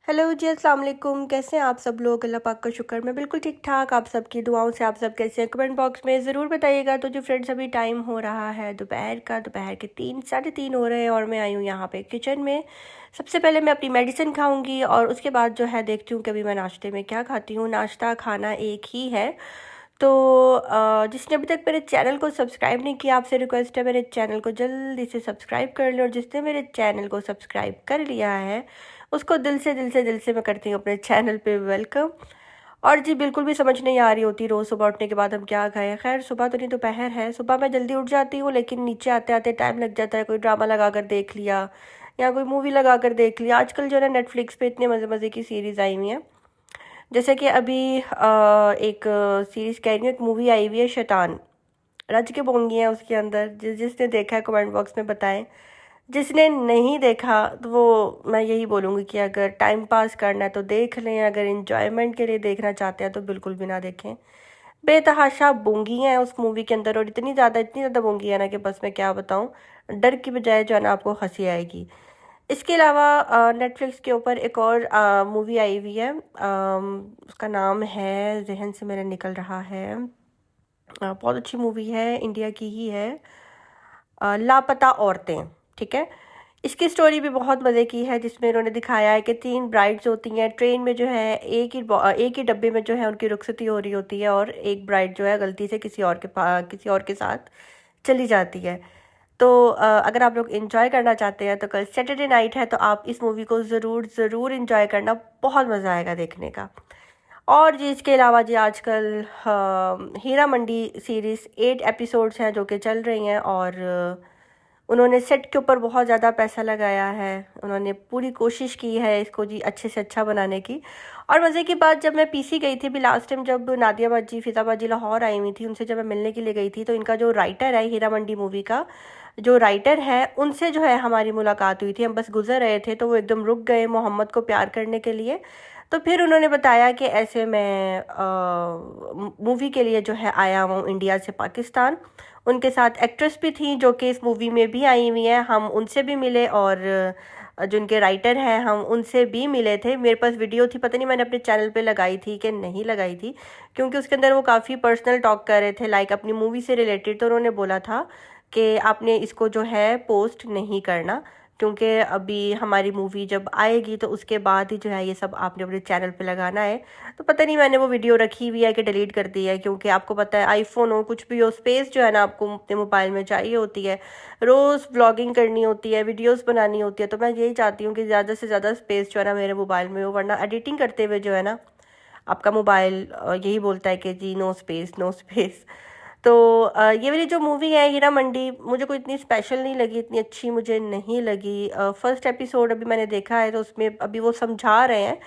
Hello जी, अस्सलाम वालेकुम। कैसे हैं आप सब लोग? अल्लाह पाक का शुक्र, मैं बिल्कुल ठीक ठाक। आप सबकी दुआओं से आप सब कैसे हैं? कमेंट बॉक्स में ज़रूर बताइएगा। तो जो फ्रेंड्स, अभी टाइम हो रहा है दोपहर का, दोपहर के 3 साढ़े 3 हो रहे हैं और मैं आई हूँ यहाँ पे किचन में। सबसे पहले मैं अपनी मेडिसिन खाऊंगी और उसके बाद जो है देखती हूँ कि अभी मैं नाश्ते में क्या खाती हूँ। नाश्ता खाना एक ही है। तो जिसने अभी तक मेरे चैनल को सब्सक्राइब नहीं किया, आपसे रिक्वेस्ट है मेरे चैनल को जल्दी से सब्सक्राइब कर लें। और जिसने मेरे चैनल को सब्सक्राइब कर लिया है उसको दिल से मैं करती हूँ अपने चैनल पे वेलकम। और जी, बिल्कुल भी समझ नहीं आ रही होती रोज़ सुबह उठने के बाद हम क्या खाएं। खैर, सुबह तो नहीं, दोपहर है। सुबह मैं जल्दी उठ जाती हूँ लेकिन नीचे आते आते टाइम लग जाता है। कोई ड्रामा लगा कर देख लिया या कोई मूवी लगा कर देख लिया। आजकल जो है ना, नेटफ्लिक्स पे इतने मज़े मज़े की सीरीज़ आई हुई हैं। जैसे कि अभी एक सीरीज़ कह रही हूँ, एक मूवी आई हुई है शैतान। रज के बोंगी हैं उसके अंदर। जिसने देखा है कमेंट बॉक्स में बताएं। जिसने नहीं देखा तो वो, मैं यही बोलूँगी कि अगर टाइम पास करना है तो देख लें, अगर इंजॉयमेंट के लिए देखना चाहते हैं तो बिल्कुल भी ना देखें। बेतहाशा बोंगी हैं उस मूवी के अंदर, और इतनी ज़्यादा बोंगी है ना कि बस मैं क्या बताऊँ। डर की बजाय जो है ना, आपको हंसी आएगी। इसके अलावा नेटफ्लिक्स के ऊपर एक और मूवी आई हुई है। उसका नाम है, जहन से मेरे निकल रहा है। बहुत अच्छी मूवी है, इंडिया की ही है। लापता औरतें। ठीक है। इसकी स्टोरी भी बहुत मज़े की है, जिसमें इन्होंने दिखाया है कि 3 ब्राइड्स होती हैं ट्रेन में। जो है एक ही डब्बे में जो है उनकी रुखसती हो रही होती है, और एक ब्राइड जो है गलती से किसी और के साथ चली जाती है। तो अगर आप लोग इन्जॉय करना चाहते हैं तो कल सैटरडे नाइट है, तो आप इस मूवी को ज़रूर ज़रूर इन्जॉय करना। बहुत मज़ा आएगा देखने का। और जी, इसके अलावा जी, आजकल हीरा मंडी सीरीज़ 8 एपिसोड्स हैं जो कि चल रही हैं। और उन्होंने सेट के ऊपर बहुत ज़्यादा पैसा लगाया है। उन्होंने पूरी कोशिश की है इसको जी अच्छे से अच्छा बनाने की। और मज़े की बात, जब मैं पीसी गई थी भी लास्ट टाइम, जब नादिया बाजी फ़िज़ा लाहौर आई हुई थी, उनसे जब मैं मिलने के लिए गई थी, तो इनका जो राइटर है हीरा मंडी मूवी का, जो राइटर है, उनसे जो है हमारी मुलाकात हुई थी। हम बस गुजर रहे थे तो वो एकदम रुक गए मोहम्मद को प्यार करने के लिए। तो फिर उन्होंने बताया कि ऐसे मैं मूवी के लिए जो है आया हूँ इंडिया से पाकिस्तान। उनके साथ एक्ट्रेस भी थी जो कि इस मूवी में भी आई हुई हैं। हम उनसे भी मिले, और जो उनके राइटर हैं हम उनसे भी मिले थे। मेरे पास वीडियो थी, पता नहीं मैंने अपने चैनल पे लगाई थी कि नहीं लगाई थी, क्योंकि उसके अंदर वो काफ़ी पर्सनल टॉक कर रहे थे, लाइक अपनी मूवी से रिलेटेड। तो उन्होंने बोला था कि आपने इसको जो है पोस्ट नहीं करना, क्योंकि अभी हमारी मूवी जब आएगी तो उसके बाद ही जो है ये सब आपने अपने चैनल पे लगाना है। तो पता नहीं मैंने वो वीडियो रखी हुई है कि डिलीट कर दी है, क्योंकि आपको पता है आईफोन हो कुछ भी हो, स्पेस जो है ना आपको अपने मोबाइल में चाहिए होती है। रोज़ व्लॉगिंग करनी होती है, वीडियोस बनानी होती है, तो मैं यही चाहती हूँ कि ज़्यादा से ज़्यादा स्पेस जो है ना मेरे मोबाइल में हो, वरना एडिटिंग करते हुए जो है ना आपका मोबाइल यही बोलता है कि जी नो स्पेस, नो स्पेस। तो ये वाली जो मूवी है हीरा मंडी, मुझे कोई इतनी स्पेशल नहीं लगी, इतनी अच्छी मुझे नहीं लगी। फर्स्ट एपिसोड अभी मैंने देखा है, तो उसमें अभी वो समझा रहे हैं,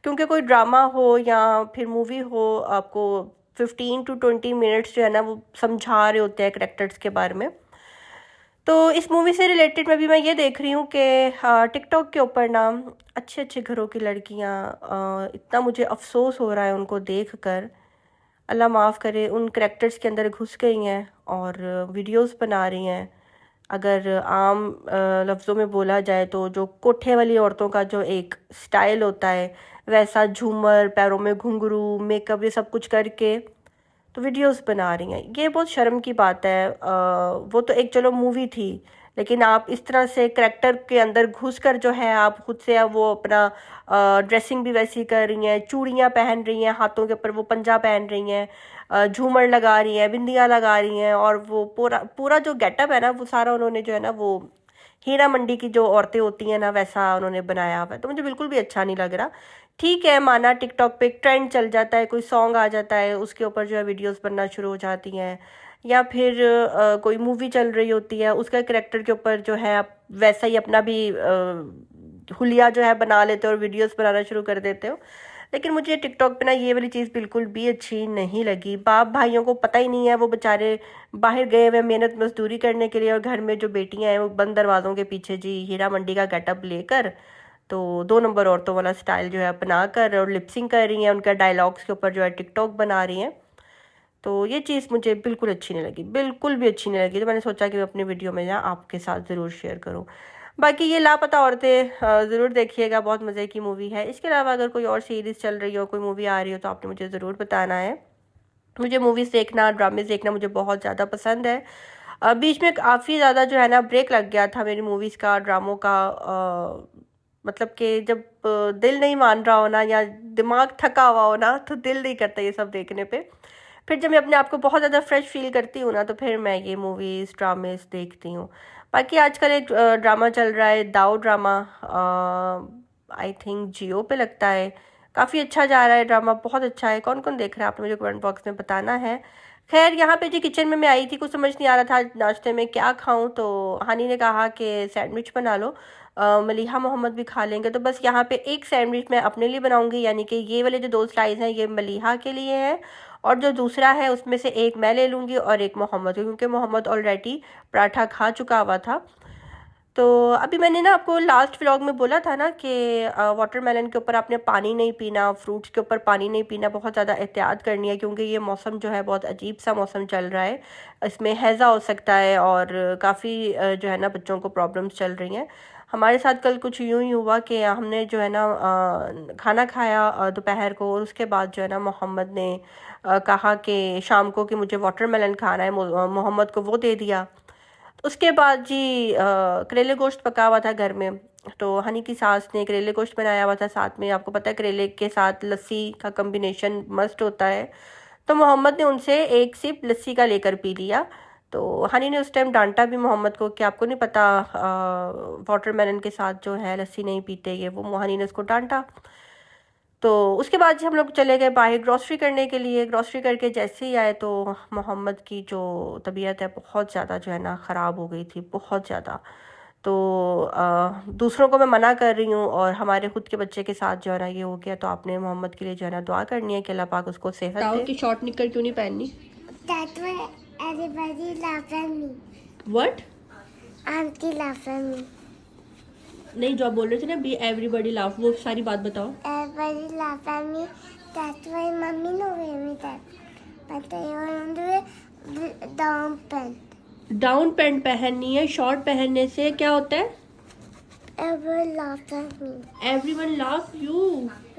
क्योंकि कोई ड्रामा हो या फिर मूवी हो, आपको 15 to 20 मिनट्स जो है ना वो समझा रहे होते हैं करेक्टर्स के बारे में। तो इस मूवी से रिलेटेड में भी मैं ये देख रही हूँ कि टिकटॉक के ऊपर ना अच्छे अच्छे घरों की लड़कियाँ, इतना मुझे अफसोस हो रहा है उनको देख कर। अल्लाह माफ़ करे, उन करेक्टर्स के अंदर घुस गई हैं और वीडियोस बना रही हैं। अगर आम लफ्ज़ों में बोला जाए तो जो कोठे वाली औरतों का जो एक स्टाइल होता है, वैसा झूमर, पैरों में घुंघरू, मेकअप, ये सब कुछ करके तो वीडियोस बना रही हैं। ये बहुत शर्म की बात है। वो तो एक चलो मूवी थी, लेकिन आप इस तरह से करेक्टर के अंदर घुसकर जो है आप खुद से वो अपना ड्रेसिंग भी वैसी कर रही हैं, चूड़ियाँ पहन रही हैं, हाथों के ऊपर वो पंजा पहन रही हैं, झूमर लगा रही हैं, बिंदियाँ लगा रही हैं, और वो पूरा पूरा जो गेटअप है ना, वो सारा उन्होंने जो है ना वो हीरा मंडी की जो औरतें होती हैं ना, वैसा उन्होंने बनाया हुआ है। तो मुझे बिल्कुल भी अच्छा नहीं लग रहा। ठीक है, माना टिकटॉक पे एक ट्रेंड चल जाता है, कोई सॉन्ग आ जाता है, उसके ऊपर जो है वीडियोस बनना शुरू हो जाती हैं, या फिर कोई मूवी चल रही होती है, उसका करेक्टर के ऊपर जो है आप वैसा ही अपना भी हुलिया जो है बना लेते हो और वीडियोस बनाना शुरू कर देते हो। लेकिन मुझे टिकटॉक पे ना ये वाली चीज़ बिल्कुल भी अच्छी नहीं लगी। बाप भाइयों को पता ही नहीं है, वो बेचारे बाहर गए हुए मेहनत मजदूरी करने के लिए, और घर में जो बेटियां हैं वो बंद दरवाज़ों के पीछे जी हीरा मंडी का गेटअप लेकर, तो 2 नंबर औरतों वाला स्टाइल जो है अपना कर और लिपसिंग कर रही हैं, उनका डायलॉग्स के ऊपर जो है टिकटॉक बना रही हैं। तो ये चीज़ मुझे बिल्कुल अच्छी नहीं लगी, बिल्कुल भी अच्छी नहीं लगी। तो मैंने सोचा कि मैं अपनी वीडियो में ना आपके साथ ज़रूर शेयर करूँ। बाकी ये लापता औरतें ज़रूर देखिएगा, बहुत मज़े की मूवी है। इसके अलावा अगर कोई और सीरीज़ चल रही हो, कोई मूवी आ रही हो, तो आपने मुझे ज़रूर बताना है। मुझे मूवीज़ देखना, ड्रामेज़ देखना मुझे बहुत ज़्यादा पसंद है। बीच में काफ़ी ज़्यादा जो है ना ब्रेक लग गया था मेरी मूवीज़ का, ड्रामों का। मतलब कि जब दिल नहीं मान रहा हो ना, या दिमाग थका हुआ हो ना, तो दिल नहीं करता ये सब देखने पे। फिर जब मैं अपने आप को बहुत ज़्यादा फ्रेश फील करती हूँ ना, तो फिर मैं ये मूवीज़ ड्रामेस देखती हूँ। बाकी आजकल एक ड्रामा चल रहा है, दाऊ ड्रामा। आई थिंक जियो पे लगता है। काफ़ी अच्छा जा रहा है ड्रामा, बहुत अच्छा है। कौन कौन देख रहा है आपने मुझे कमेंट बॉक्स में बताना है। खैर यहाँ पे जी किचन में मैं आई थी, कुछ समझ नहीं आ रहा था नाश्ते में क्या खाऊं, तो हानी ने कहा कि सैंडविच बना लो। मलिहा मोहम्मद भी खा लेंगे, तो बस यहाँ पे एक सैंडविच मैं अपने लिए बनाऊंगी, यानी कि ये वाले जो 2 स्लाइस हैं ये मलिहा के लिए है, और जो दूसरा है उसमें से एक मैं ले लूँगी और एक मोहम्मद, क्योंकि मोहम्मद ऑलरेडी पराठा खा चुका हुआ था। तो अभी मैंने ना आपको लास्ट व्लॉग में बोला था ना कि वाटरमेलन के ऊपर आपने पानी नहीं पीना, फ्रूट्स के ऊपर पानी नहीं पीना, बहुत ज़्यादा एहतियात करनी है, क्योंकि ये मौसम जो है बहुत अजीब सा मौसम चल रहा है। इसमें हैज़ा हो सकता है, और काफ़ी जो है ना बच्चों को प्रॉब्लम्स चल रही हैं। हमारे साथ कल कुछ यूँ ही हुआ कि हमने जो है ना खाना खाया दोपहर को, और उसके बाद जो है ना मोहम्मद ने कहा कि शाम को कि मुझे वाटरमेलन खाना है, मोहम्मद को वो दे दिया। उसके बाद जी करेले गोश्त पका हुआ था घर में, तो हनी की सास ने करेले गोश्त बनाया हुआ था साथ में। आपको पता है करेले के साथ लस्सी का कम्बिनेशन मस्त होता है। तो मोहम्मद ने उनसे एक सिप लस्सी का लेकर पी लिया। तो हनी ने उस टाइम डांटा भी मोहम्मद को कि आपको नहीं पता वाटरमेलन के साथ जो है लस्सी नहीं पीते ये वो। हनी ने उसको डांटा। तो उसके बाद जी हम लोग चले गए बाहर ग्रॉसरी करने के लिए। ग्रॉसरी करके जैसे ही आए तो मोहम्मद की जो तबीयत है बहुत ज़्यादा जो है ना ख़राब हो गई थी, बहुत ज़्यादा। तो दूसरों को मैं मना कर रही हूँ, और हमारे खुद के बच्चे के साथ जो है ना ये हो गया। तो आपने मोहम्मद के लिए जो है ना दुआ करनी है कि अल्लाह पाक उसको सेहत दे। कि शॉर्ट निकर क्यों नहीं पहननी? That way everybody laugh at me. What? Auntie laugh at me. नहीं, जो आप बोल रहे थे ना बी एवरीबॉडी लाफ, वो सारी बात बताओ। Everybody laugh at me. That's why mommy no wear me that. But I want to wear down pant. Down pant पहननी है। शॉर्ट पहनने से क्या होता है? Everyone laugh at me. Everyone laugh you.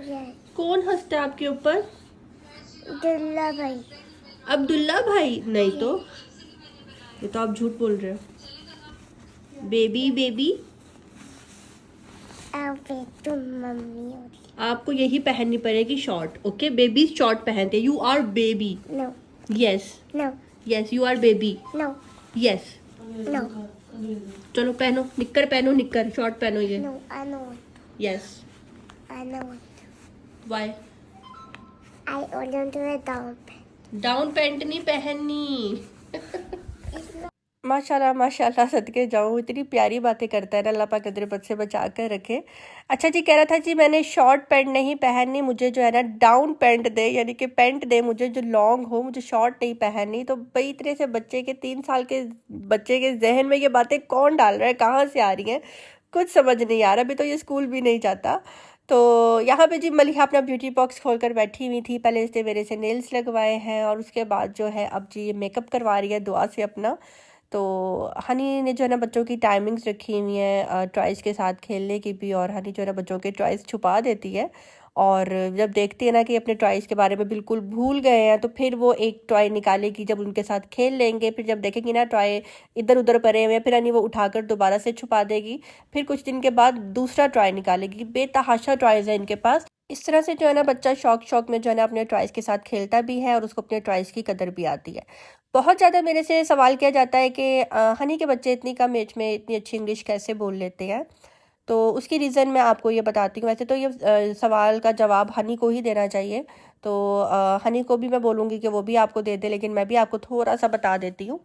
Yes. कौन हंसता है आपके ऊपर? Dulla bhai. अब्दुल्ला भाई? नहीं तो, ये तो आप झूठ बोल रहे हो। Baby baby I'll be to mommy. आपको यही पहननी पड़ेगी शॉर्ट। ओके, बेबी शॉर्ट पहनते। You are baby. No. Yes No. Yes, you are baby. No. Yes. No. चलो पहनो, निक्कर पहनो, निक्कर शॉर्ट पहनो ये। No. I know it. Yes. I know it. Why? I only want to wear down pant. Down pant नहीं पहननी। माशाल्लाह माशाल्लाह, सदके जाऊँ, इतनी प्यारी बातें करता है ना, अल्लाह पाक अदर बद से बचा कर रखे। अच्छा जी, कह रहा था जी मैंने शॉर्ट पैंट नहीं पहननी, मुझे जो है ना डाउन पैंट दे, यानी कि पैंट दे मुझे जो लॉन्ग हो, मुझे शॉर्ट नहीं पहननी। तो भाई इतने से बच्चे के 3 साल के बच्चे के जहन में ये बातें कौन डाल रहा है, कहाँ से आ रही हैं, कुछ समझ नहीं आ रहा। अभी तो ये स्कूल भी नहीं जाता। तो यहाँ पे जी मलिहा अपना ब्यूटी बॉक्स खोलकर बैठी हुई थी। पहले इसने मेरे से नेल्स लगवाए हैं, और उसके बाद जो है अब जी ये मेकअप करवा रही है दुआ से अपना। तो हनी ने जो है ना बच्चों की टाइमिंग्स रखी हुई हैं टॉयज़ के साथ खेलने की भी, और हनी जो है ना बच्चों के टॉयज़ छुपा देती है। और जब देखती है ना कि अपने टॉयज़ के बारे में बिल्कुल भूल गए हैं, तो फिर वो एक टॉय निकालेगी जब उनके साथ खेल लेंगे। फिर जब देखेंगी ना टॉय इधर उधर पड़े हुए हैं, फिर हनी वो उठाकर दोबारा से छुपा देगी। फिर कुछ दिन के बाद दूसरा टॉय निकालेगी। बेतहाशा टॉयज़ है इनके पास। इस तरह से जो है ना बच्चा शौक शौक में जो है ना अपने टॉयज़ के साथ खेलता भी है, और उसको अपने टॉयज़ की कदर भी आती है। बहुत ज़्यादा मेरे से सवाल किया जाता है कि हनी के बच्चे इतनी कम एज में इतनी अच्छी इंग्लिश कैसे बोल लेते हैं। तो उसकी रीज़न मैं आपको ये बताती हूँ। वैसे तो ये सवाल का जवाब हनी को ही देना चाहिए, तो हनी को भी मैं बोलूँगी कि वो भी आपको दे दे, लेकिन मैं भी आपको थोड़ा सा बता देती हूँ।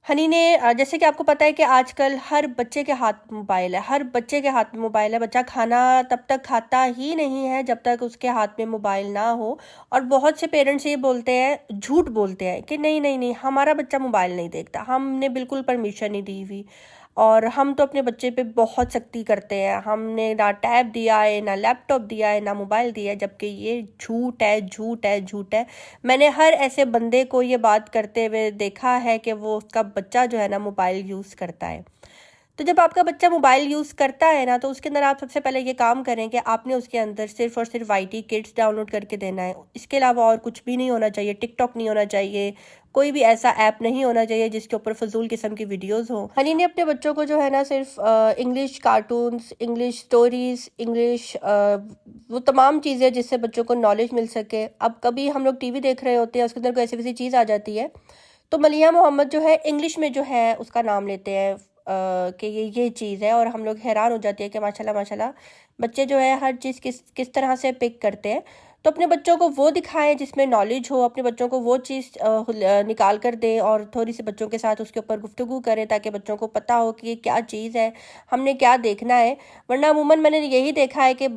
हनी ने जैसे कि आपको पता है कि आजकल हर बच्चे के हाथ मोबाइल है, हर बच्चे के हाथ में मोबाइल है। बच्चा खाना तब तक खाता ही नहीं है जब तक उसके हाथ में मोबाइल ना हो। और बहुत से पेरेंट्स ये बोलते हैं, झूठ बोलते हैं कि नहीं नहीं नहीं हमारा बच्चा मोबाइल नहीं देखता, हमने बिल्कुल परमिशन नहीं दी हुई, और हम तो अपने बच्चे पे बहुत सख्ती करते हैं, हमने ना टैब दिया है, ना लैपटॉप दिया है, ना मोबाइल दिया है। जबकि ये झूठ है, झूठ है, झूठ है। मैंने हर ऐसे बंदे को ये बात करते हुए देखा है कि वो उसका बच्चा जो है ना मोबाइल यूज़ करता है। तो तो जब आपका बच्चा मोबाइल यूज़ करता है ना, तो उसके अंदर आप सबसे पहले ये काम करें कि आपने उसके अंदर सिर्फ और सिर्फ YT किड्स डाउनलोड करके देना है। इसके अलावा और कुछ भी नहीं होना चाहिए। टिकटॉक नहीं होना चाहिए, कोई भी ऐसा ऐप नहीं होना चाहिए जिसके ऊपर फजूल किस्म की वीडियोस हो। हनी ने अपने बच्चों को जो है ना सिर्फ English cartoons, English stories, English वो तमाम चीज़ें जिससे बच्चों को नॉलेज मिल सके। अब कभी हम लोग TV देख रहे होते हैं, उसके अंदर कोई ऐसी वैसी चीज़ आ जाती है, तो मलिहा मोहम्मद जो है इंग्लिश में जो है उसका नाम लेते हैं कि ये चीज़ है, और हम लोग हैरान हो जाते हैं कि माशाल्लाह माशाल्लाह बच्चे जो है हर चीज़ किस तरह से पिक करते हैं। तो अपने बच्चों को वो दिखाएं जिसमें नॉलेज हो, अपने बच्चों को वो चीज़ निकाल कर दें और थोड़ी सी बच्चों के साथ उसके ऊपर गुफ्तगू करें ताकि बच्चों को पता हो कि ये क्या चीज़ है, हमने क्या देखना है। वरना अमूमन मैंने यही देखा है कि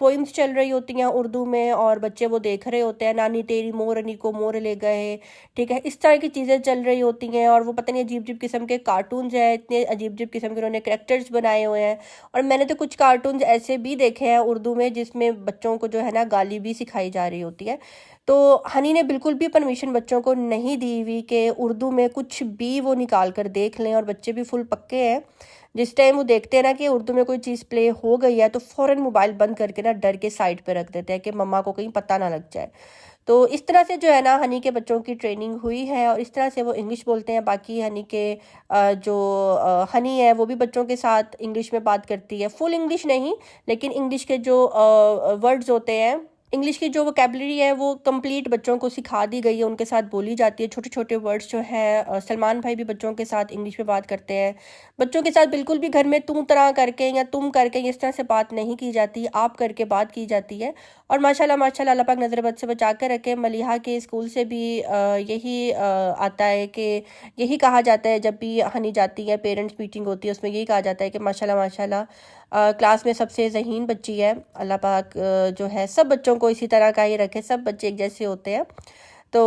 पोइम्स चल रही होती हैं उर्दू में और बच्चे वो देख रहे होते हैं, नानी तेरी मोरनी को मोर ले गए, ठीक है, इस तरह की चीज़ें चल रही होती हैं। और वो पता नहीं अजीब अजीब किस्म के कार्टून्स हैं, इतने अजीब अजीब किस्म के उन्होंने करेक्टर्स बनाए हुए हैं। और मैंने तो कुछ कार्टून्स ऐसे भी देखे हैं उर्दू में जिसमें बच्चों को जो है ना गाली भी सिखाई जा रही होती है। तो हनी ने बिल्कुल भी परमिशन बच्चों को नहीं दी हुई कि उर्दू में कुछ भी वो निकाल कर देख लें, और बच्चे भी फुल पक्के हैं। जिस टाइम वो देखते हैं ना कि उर्दू में कोई चीज़ प्ले हो गई है, तो फ़ौरन मोबाइल बंद करके ना डर के साइड पे रख देते हैं कि मम्मा को कहीं पता ना लग जाए। तो इस तरह से जो है ना हनी के बच्चों की ट्रेनिंग हुई है और इस तरह से वो इंग्लिश बोलते हैं। बाकी हनी के जो हनी है वो भी बच्चों के साथ इंग्लिश में बात करती है, फुल इंग्लिश नहीं, लेकिन इंग्लिश के जो वर्ड्स होते हैं, इंग्लिश की जो वोकेबलरी है वो कंप्लीट बच्चों को सिखा दी गई है, उनके साथ बोली जाती है। छोटे छोटे वर्ड्स जो हैं, सलमान भाई भी बच्चों के साथ इंग्लिश में बात करते हैं। बच्चों के साथ बिल्कुल भी घर में तू तरह करके या तुम करके इस तरह से बात नहीं की जाती, आप करके बात की जाती है। और माशाल्लाह माशाल्लाह अल्लाह पाक नज़र बद से बचा कर रखे। मलिहा के स्कूल से भी यही आता है कि यही कहा जाता है जब भी हनी जाती है, पेरेंट्स मीटिंग होती है, उसमें यही कहा जाता है कि माशाल्लाह माशाल्लाह क्लास में सबसे ज़हीन बच्ची है। अल्लाह पाक जो है सब बच्चों को इसी तरह का ही रखे, सब बच्चे एक जैसे होते हैं। तो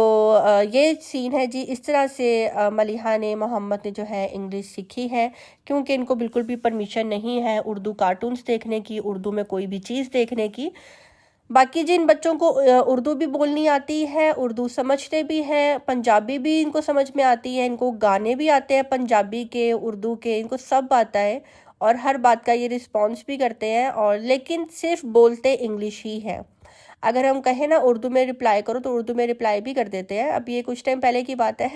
ये सीन है जी। इस तरह से मलिहा ने, मोहम्मद ने जो है इंग्लिश सीखी है, क्योंकि इनको बिल्कुल भी परमिशन नहीं है उर्दू कार्टून्स देखने की, उर्दू में कोई भी चीज़ देखने की। बाकी जिन बच्चों को उर्दू भी बोलनी आती है, उर्दू समझते भी हैं, पंजाबी भी इनको समझ में आती है, इनको गाने भी आते हैं पंजाबी के, उर्दू के, इनको सब आता है और हर बात का ये रिस्पॉन्स भी करते हैं। और लेकिन सिर्फ बोलते इंग्लिश ही है। अगर हम कहें ना उर्दू में रिप्लाई करो तो उर्दू में रिप्लाई भी कर देते हैं। अब ये कुछ टाइम पहले की बात है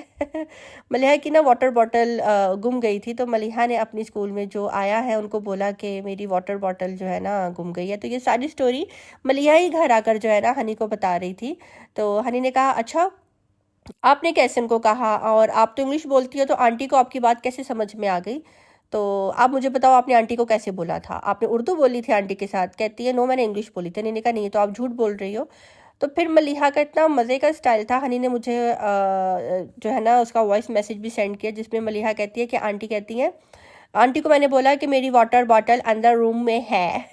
मलिहा की ना वाटर बॉटल गुम गई थी, तो मलिहा ने अपनी स्कूल में जो आया है उनको बोला कि मेरी वाटर बॉटल जो है ना गुम गई है। तो ये सारी स्टोरी मलिहा ही घर आकर जो है ना हनी को बता रही थी। तो हनी ने कहा अच्छा आपने कैसे उनको कहा, और आप तो इंग्लिश बोलती हो तो आंटी को आपकी बात कैसे समझ में आ गई, तो आप मुझे बताओ आपने आंटी को कैसे बोला था, आपने उर्दू बोली थी आंटी के साथ। कहती है नो मैंने इंग्लिश बोली थी। मैंने कहा नहीं तो आप झूठ बोल रही हो। तो फिर मलिहा का इतना मज़े का स्टाइल था, हनी ने मुझे जो है ना उसका वॉइस मैसेज भी सेंड किया जिसमें मलिहा कहती है कि आंटी कहती हैं, आंटी को मैंने बोला कि मेरी वाटर बॉटल अंदर रूम में है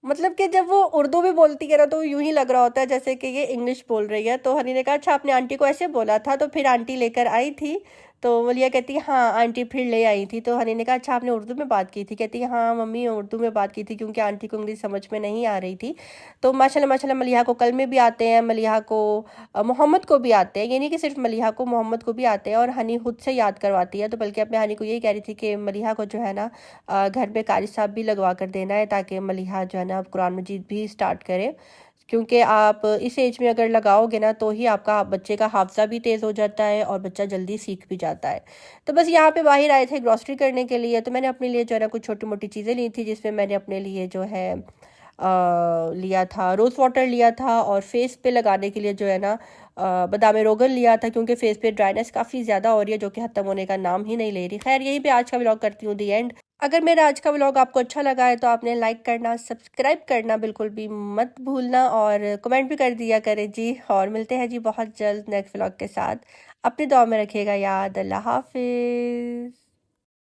मतलब कि जब वो उर्दू भी बोलती है ना तो यूं ही लग रहा होता है जैसे कि ये इंग्लिश बोल रही है। तो हनी ने कहा अच्छा आपने आंटी को ऐसे बोला था, तो फिर आंटी लेकर आई थी। तो मलिया कहती है हाँ आंटी फिर ले आई थी। तो हनी ने कहा अच्छा आपने उर्दू में बात की थी। कहती है हाँ मम्मी उर्दू में बात की थी क्योंकि आंटी को इंग्लिश समझ में नहीं आ रही थी। तो माशाल्लाह माशाल्लाह मलिहा को कलमे भी आते हैं, मलिहा को मोहम्मद को भी आते हैं, ये नहीं कि सिर्फ मलिहा को, मोहम्मद को भी आते हैं। और हनी खुद से याद करवाती है। तो बल्कि अपने हनी को यही कह रही थी कि मलिहा को जो है ना घर में कारी साहब भी लगवा कर देना है ताकि मलिहा जो है ना कुरान मजीद भी स्टार्ट करे, क्योंकि आप इस एज में अगर लगाओगे ना तो ही आपका बच्चे का हाफजा भी तेज़ हो जाता है और बच्चा जल्दी सीख भी जाता है। तो बस यहाँ पे बाहर आए थे ग्रॉसरी करने के लिए, तो मैंने अपने लिए जो है ना कुछ छोटी मोटी चीज़ें ली थी, जिसमें मैंने अपने लिए जो है लिया था रोज़ वाटर लिया था, और फेस पे लगाने के लिए जो है ना बादाम रोगन लिया था, क्योंकि फेस पे ड्राइनेस काफ़ी ज़्यादा हो रही है जो कि ख़त्म होने का नाम ही नहीं ले रही। खैर यहीं पे आज का व्लॉग करती हूँ दी एंड। अगर मेरा आज का व्लॉग आपको अच्छा लगा है तो आपने लाइक करना, सब्सक्राइब करना बिल्कुल भी मत भूलना, और कमेंट भी कर दिया करें जी। और मिलते हैं जी बहुत जल्द नेक्स्ट व्लॉग के साथ। अपनी दुआ में रखिएगा याद। अल्लाह हाफिज़।